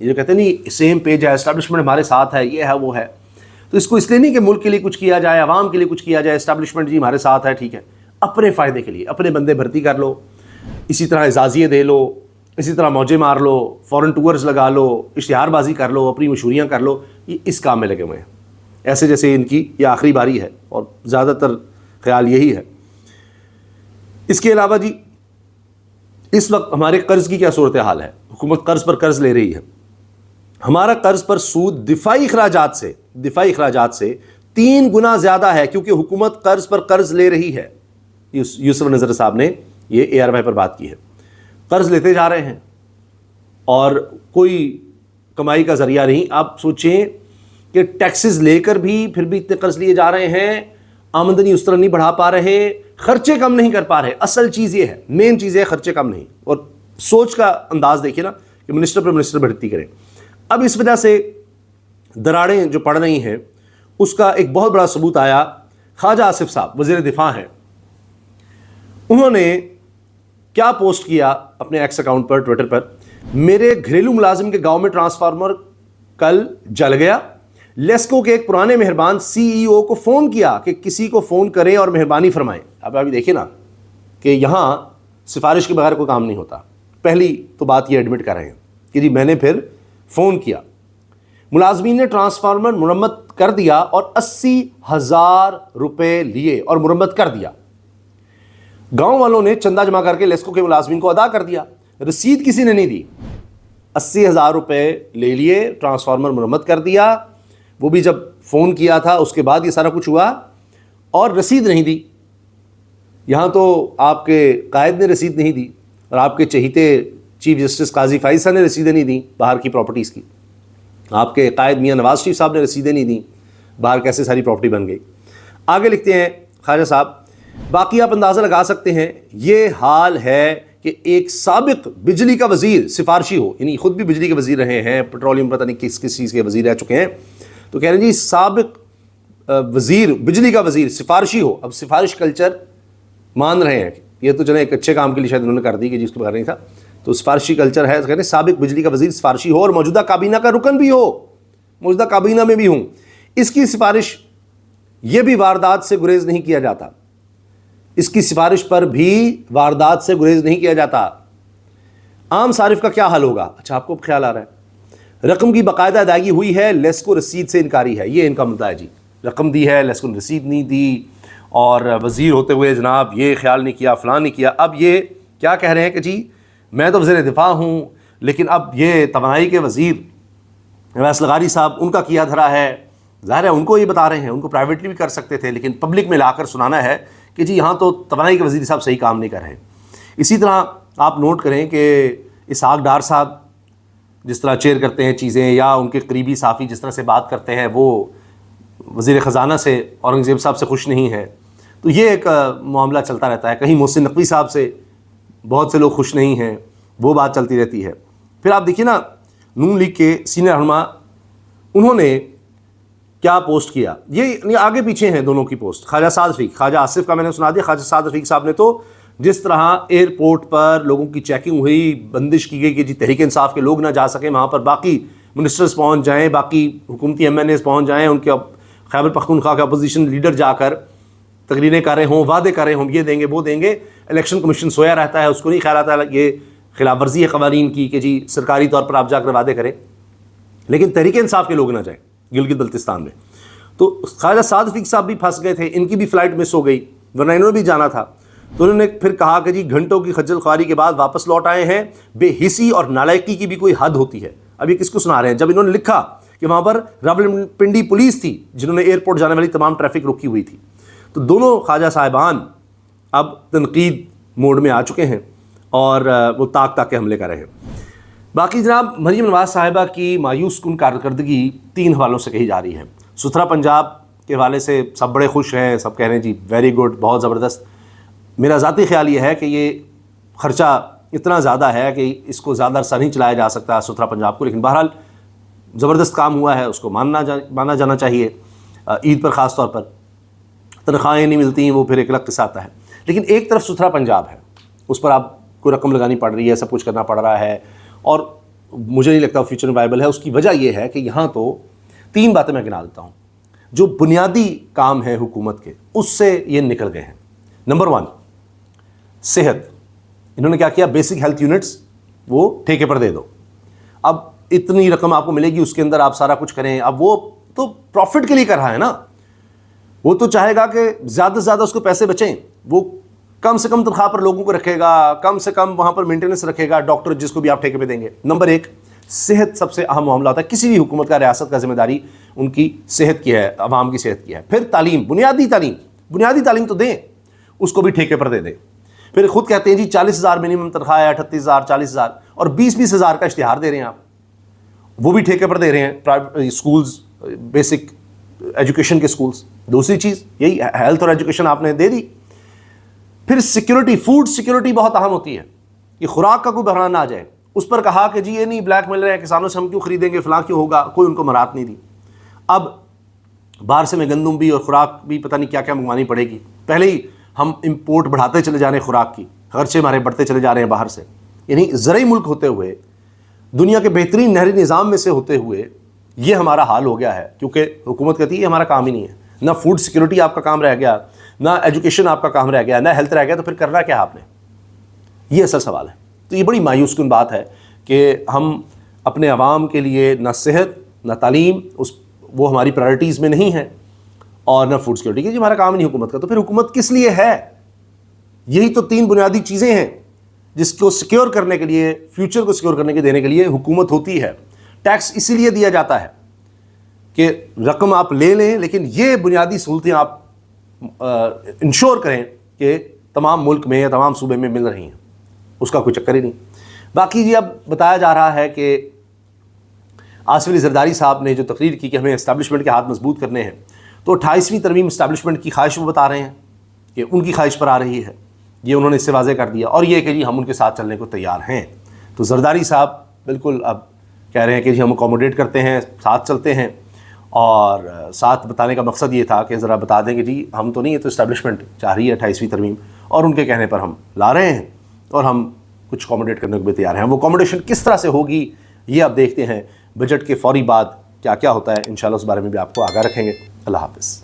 یہ جو کہتے ہیں نہیں سیم پیج ہے, اسٹیبلشمنٹ ہمارے ساتھ ہے, یہ ہے وہ ہے, تو اس کو اس لیے نہیں کہ ملک کے لیے کچھ کیا جائے, عوام کے لیے کچھ کیا جائے, اسٹیبلشمنٹ جی ہمارے ساتھ ہے, ٹھیک ہے, اپنے فائدے کے لیے اپنے بندے بھرتی کر لو, اسی طرح اعزازیے دے لو, اسی طرح موجے مار لو, فورن ٹورز لگا لو, اشتہار بازی کر لو, اپنی مشہوریاں کر لو, یہ اس کام میں لگے ہوئے ہیں, ایسے جیسے ان کی یہ آخری باری ہے, اور زیادہ تر خیال یہی ہے. اس کے علاوہ جی اس وقت ہمارے قرض کی کیا صورتحال ہے؟ حکومت قرض پر قرض لے رہی ہے. ہمارا قرض پر سود دفاعی اخراجات سے 3 گنا زیادہ ہے, کیونکہ حکومت قرض پر قرض لے رہی ہے. یوسف نظر صاحب نے یہ ARY پر بات کی ہے. قرض لیتے جا رہے ہیں اور کوئی کمائی کا ذریعہ نہیں. آپ سوچیں کہ ٹیکسز لے کر بھی پھر بھی اتنے قرض لیے جا رہے ہیں, آمدنی اس طرح نہیں بڑھا پا رہے, خرچے کم نہیں کر پا رہے. اصل چیز یہ ہے, مین چیز ہے خرچے کم نہیں. اور سوچ کا انداز دیکھیے نا کہ منسٹر پر منسٹر بھرتی کریں. اب اس وجہ سے دراڑیں جو پڑ رہی ہیں, اس کا ایک بہت بڑا ثبوت آیا. خواجہ آصف صاحب وزیر دفاع ہیں, انہوں نے کیا پوسٹ کیا اپنے ایکس اکاؤنٹ پر, ٹویٹر پر, میرے گھریلو ملازم کے گاؤں میں ٹرانسفارمر کل جل گیا. لیسکو کے ایک پرانے مہربان CEO کو فون کیا کہ کسی کو فون کریں اور مہربانی فرمائیں. اب ابھی دیکھیں نا کہ یہاں سفارش کے بغیر کوئی کام نہیں ہوتا. پہلی تو بات یہ ایڈمٹ کر رہے ہیں کہ جی میں نے پھر فون کیا. ملازمین نے ٹرانسفارمر مرمت کر دیا اور 80,000 روپے لیے اور مرمت کر دیا. گاؤں والوں نے چندہ جمع کر کے لیسکو کے ملازمین کو ادا کر دیا. رسید کسی نے نہیں دی. 80,000 روپے لے لیے, ٹرانسفارمر مرمت کر دیا, وہ بھی جب فون کیا تھا اس کے بعد یہ سارا کچھ ہوا, اور رسید نہیں دی. یہاں تو آپ کے قائد نے رسید نہیں دی, اور آپ کے چہیتے چیف جسٹس قاضی فائز صاحب نے رسیدیں نہیں دیں باہر کی پراپرٹیز کی. آپ کے قائد میاں نواز شریف صاحب نے رسیدیں نہیں دیں, باہر کیسے ساری پراپرٹی بن گئی. آگے لکھتے ہیں خواجہ صاحب, باقی آپ اندازہ لگا سکتے ہیں یہ حال ہے کہ ایک سابق بجلی کا وزیر سفارشی ہو, یعنی خود بھی بجلی کے وزیر رہے ہیں, پیٹرولیم پتہ نہیں کس چیز کے وزیر رہ چکے ہیں, تو کہہ رہے ہیں جی سابق وزیر بجلی کا وزیر سفارشی ہو. اب سفارش کلچر مان رہے ہیں, یہ تو چلیں ایک اچھے کام کے لیے شاید انہوں نے کر دی کہ جس کے بغیر نہیں تھا, تو سفارشی کلچر ہے. تو کہہ رہے ہیں سابق بجلی کا وزیر سفارشی ہو اور موجودہ کابینہ کا رکن بھی ہو, موجودہ کابینہ میں بھی ہوں. اس کی سفارش, یہ بھی واردات سے گریز نہیں کیا جاتا, اس کی سفارش پر بھی واردات سے گریز نہیں کیا جاتا. عام صارف کا کیا حل ہوگا؟ اچھا آپ کو خیال آ رہا ہے. رقم کی باقاعدہ ادائیگی ہوئی ہے, لیسکو رسید سے انکاری ہے. یہ ان کا مدعا ہے جی, رقم دی ہے, لیسکو نے رسید نہیں دی, اور وزیر ہوتے ہوئے جناب یہ خیال نہیں کیا, فلاں نہیں کیا. اب یہ کیا کہہ رہے ہیں کہ جی میں تو وزیر دفاع ہوں, لیکن اب یہ توانائی کے وزیر ویس لغاری صاحب ان کا کیا دھرا ہے. ظاہر ہے ان کو یہ بتا رہے ہیں, ان کو پرائیویٹلی بھی کر سکتے تھے, لیکن پبلک میں لا کر سنانا ہے کہ جی یہاں تو توانائی کے وزیر صاحب صحیح کام نہیں کر رہے. اسی طرح آپ نوٹ کریں کہ اسحاق ڈار صاحب جس طرح چیئر کرتے ہیں چیزیں, یا ان کے قریبی صحافی جس طرح سے بات کرتے ہیں, وہ وزیر خزانہ سے اورنگزیب صاحب سے خوش نہیں ہیں, تو یہ ایک معاملہ چلتا رہتا ہے. کہیں محسن نقوی صاحب سے بہت سے لوگ خوش نہیں ہیں, وہ بات چلتی رہتی ہے. پھر آپ دیکھیے نا نون لیگ کے سینئر رہنما, انہوں نے کیا پوسٹ کیا, یہ آگے پیچھے ہیں دونوں کی پوسٹ. خواجہ سعد رفیق, خواجہ آصف کا میں نے سنا دیا, خواجہ سعد رفیق صاحب نے تو جس طرح ایئرپورٹ پر لوگوں کی چیکنگ ہوئی, بندش کی گئی کہ جی تحریک انصاف کے لوگ نہ جا سکیں وہاں پر, باقی منسٹرز پہنچ جائیں, باقی حکومتی MNAs پہنچ جائیں, ان کے خیبر پختونخوا کے اپوزیشن لیڈر جا کر تقریریں کر رہے ہوں, وعدے کر رہے ہوں یہ دیں گے وہ دیں گے. الیکشن کمیشن سویا رہتا ہے, اس کو نہیں خیال آتا ہے یہ خلاف ورزی ہے قوانین کی کہ جی سرکاری طور پر آپ جا کر وعدے کریں, لیکن تحریک انصاف کے لوگ نہ جائیں گلگت بلتستان میں. تو خواجہ سعد رفیق صاحب بھی پھنس گئے تھے, ان کی بھی فلائٹ مس ہو گئی, ورنہ انہوں نے بھی جانا تھا. تو انہوں نے پھر کہا کہ جی گھنٹوں کی خجل خواری کے بعد واپس لوٹ آئے ہیں, بے حسی اور نالائکی کی بھی کوئی حد ہوتی ہے. اب یہ کس کو سنا رہے ہیں؟ جب انہوں نے لکھا کہ وہاں پر راولپنڈی پولیس تھی جنہوں نے ایئرپورٹ جانے والی تمام ٹریفک رکی ہوئی تھی. تو دونوں خواجہ صاحبان اب تنقید موڈ میں آ چکے ہیں اور وہ تاک کے حملے کر رہے ہیں. باقی جناب مریم نواز صاحبہ کی مایوس کن کارکردگی 3 حوالوں سے کہی جا رہی ہے. ستھرا پنجاب کے حوالے سے سب بڑے خوش ہیں, سب کہہ رہے ہیں جی ویری گڈ, بہت زبردست. میرا ذاتی خیال یہ ہے کہ یہ خرچہ اتنا زیادہ ہے کہ اس کو زیادہ عرصہ نہیں چلایا جا سکتا ستھرا پنجاب کو, لیکن بہرحال زبردست کام ہوا ہے, اس کو مانا جانا چاہیے. عید پر خاص طور پر تنخواہیں نہیں ملتی, وہ پھر ایک الگ قصہ آتا ہے. لیکن ایک طرف ستھرا پنجاب ہے, اس پر آپ کو رقم لگانی پڑ رہی ہے, سب کچھ کرنا پڑ رہا ہے, اور مجھے نہیں لگتا فیوچر میں وائبل ہے. اس کی وجہ یہ ہے کہ یہاں تو 3 باتیں میں گنا دیتا ہوں جو بنیادی کام ہے حکومت کے, اس سے یہ نکل گئے ہیں. نمبر 1, صحت. انہوں نے کیا کیا, بیسک ہیلتھ یونٹس وہ ٹھیکے پر دے دو. اب اتنی رقم آپ کو ملے گی, اس کے اندر آپ سارا کچھ کریں. اب وہ تو پروفٹ کے لیے کر رہا ہے نا, وہ تو چاہے گا کہ زیادہ سے زیادہ اس کو پیسے بچیں. وہ کم سے کم تنخواہ پر لوگوں کو رکھے گا, کم سے کم وہاں پر مینٹیننس رکھے گا, ڈاکٹر جس کو بھی آپ ٹھیکے پہ دیں گے. نمبر 1, صحت سب سے اہم معاملہ ہوتا ہے. کسی بھی حکومت کا, ریاست کا ذمہ داری ان کی صحت کی ہے, عوام کی صحت کی ہے. پھر تعلیم, بنیادی تعلیم تو دیں, اس کو بھی ٹھیکے پر دے دیں. پھر خود کہتے ہیں جی 40,000 منیمم تنخواہ ہے, 38,000 40,000 اور 20,000 کا اشتہار دے رہے ہیں آپ, وہ بھی ٹھیکے پر دے رہے ہیں. اسکولز, بیسک ایجوکیشن کے اسکولز. دوسری چیز یہی ہیلتھ اور ایجوکیشن آپ نے دے دی. پھر سیکیورٹی, فوڈ سیکیورٹی بہت اہم ہوتی ہے کہ خوراک کا کوئی بحران نہ آ جائے. اس پر کہا کہ جی یہ نہیں بلیک مل رہے ہیں کسانوں سے, ہم کیوں خریدیں گے, فلاں کیوں ہوگا, کوئی ان کو مراعات نہیں دی. اب باہر سے میں گندم بھی اور خوراک بھی پتہ نہیں کیا کیا منگوانی پڑے گی. پہلے ہی ہم امپورٹ بڑھاتے چلے جا رہے ہیں, خوراک کی خرچے ہمارے بڑھتے چلے جا رہے ہیں باہر سے. یعنی زرعی ملک ہوتے ہوئے, دنیا کے بہترین نہری نظام میں سے ہوتے ہوئے یہ ہمارا حال ہو گیا ہے. کیونکہ حکومت کہتی ہے یہ ہمارا کام ہی نہیں ہے. نہ فوڈ سیکیورٹی آپ کا کام رہ گیا, نہ ایجوکیشن آپ کا کام رہ گیا, نہ ہیلتھ رہ گیا, تو پھر کرنا کیا آپ نے؟ یہ اصل سوال ہے. تو یہ بڑی مایوس کن بات ہے کہ ہم اپنے عوام کے لیے نہ صحت نہ تعلیم وہ ہماری پرائرٹیز میں نہیں ہے, اور نہ فوڈ سیکیورٹی, کہ ہمارا کام نہیں حکومت کا. تو پھر حکومت کس لیے ہے؟ یہی تو 3 بنیادی چیزیں ہیں جس کو سیکیور کرنے کے لیے, فیوچر کو سیکیور کرنے کے دینے کے لیے حکومت ہوتی ہے. ٹیکس اسی لیے دیا جاتا ہے کہ رقم آپ لے لیں, لیکن یہ بنیادی سہولتیں آپ انشور کریں کہ تمام ملک میں یا تمام صوبے میں مل رہی ہیں. اس کا کوئی چکر ہی نہیں. باقی جی اب بتایا جا رہا ہے کہ آصف علی زرداری صاحب نے جو تقریر کی کہ ہمیں اسٹیبلشمنٹ کے ہاتھ مضبوط کرنے ہیں, تو 28ویں ترمیم اسٹیبلشمنٹ کی خواہش وہ بتا رہے ہیں کہ ان کی خواہش پر آ رہی ہے. یہ انہوں نے اس سے واضح کر دیا, اور یہ کہ جی ہم ان کے ساتھ چلنے کو تیار ہیں. تو زرداری صاحب بالکل اب کہہ رہے ہیں کہ جی ہم اکوموڈیٹ کرتے ہیں, ساتھ چلتے ہیں. اور ساتھ بتانے کا مقصد یہ تھا کہ ذرا بتا دیں کہ جی ہم تو نہیں, ہے تو اسٹیبلشمنٹ چاہ رہی ہے 28ویں ترمیم, اور ان کے کہنے پر ہم لا رہے ہیں, اور ہم کچھ اکوموڈیٹ کرنے کو بھی تیار ہیں. وہ اکوموڈیشن کس طرح سے ہوگی یہ اب دیکھتے ہیں. بجٹ کے فوری بعد کیا کیا ہوتا ہے, انشاءاللہ اس بارے میں بھی آپ کو آگاہ رکھیں گے. اللہ حافظ.